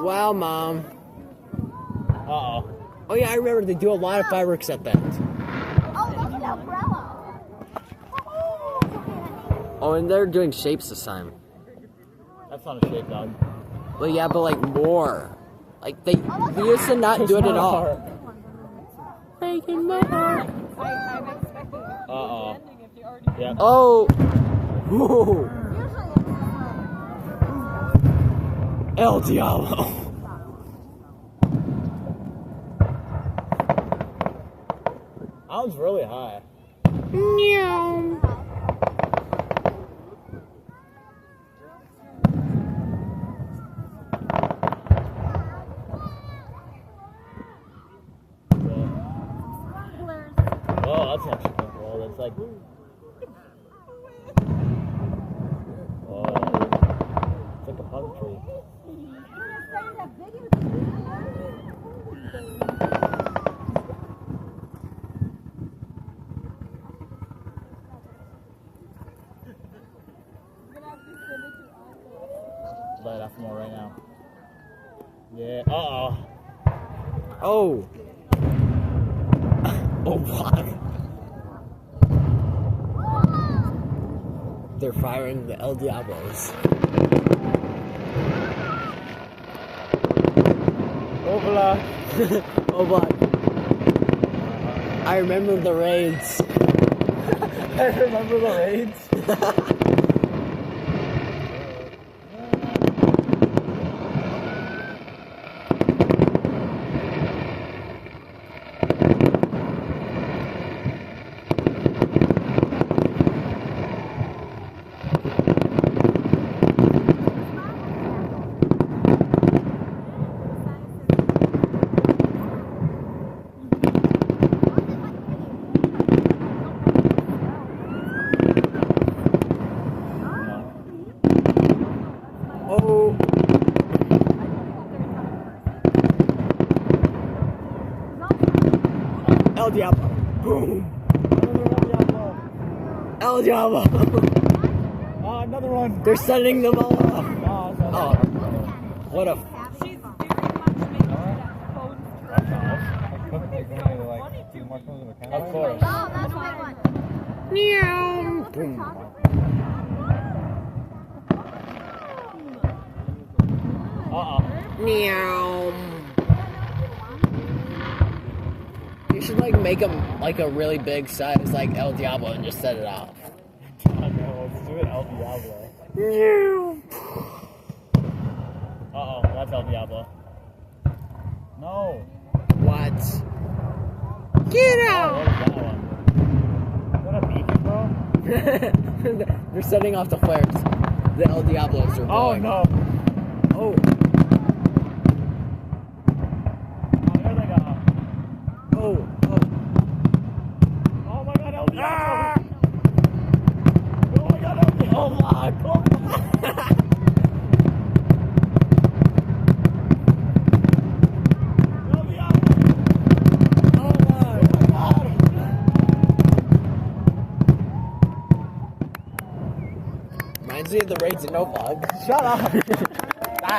Wow, Mom. Uh-oh. Oh, yeah, I remember they do a lot of fireworks at that. Oh, that's an umbrella. Oh, and they're doing shapes this time. That's not a shape, dog. Well, yeah, but like more. Like they used to not do it at all. Making my heart. Uh-oh. Yeah. Oh. Whoa. El Diablo. That was really high. Meow. Oh, that's actually cool. That's like... Oh. It's like a palm tree. Light off more right now. Yeah. Uh-oh. Oh. Oh, fuck. They're firing the El Diablos. Oh, black. Oh, fuck. I remember the raids. I remember the raids. Oh. El Diablo. Boom. El Diablo. Oh, another one. They're sending them all off. Oh. What a... Of course. Oh, that's a big one. Meow. Boom. Uh-oh. Meow. You should like make them like a really big size like El Diablo and just set it off. Let's do it El Diablo. Meow. Uh-oh, that's El Diablo. No. What? Get Oh, out! what is that one? Is that a beacon, bro? They're setting off the flares. The El Diablos are Oh, blowing. no. Oh. Oh, there they go. Oh. Oh. Oh my god, El Diablo! Ah! Oh my god, El Diablo! Oh my god. El Diablo! Oh my god. Reminds me of the raids in No Bug. Shut up!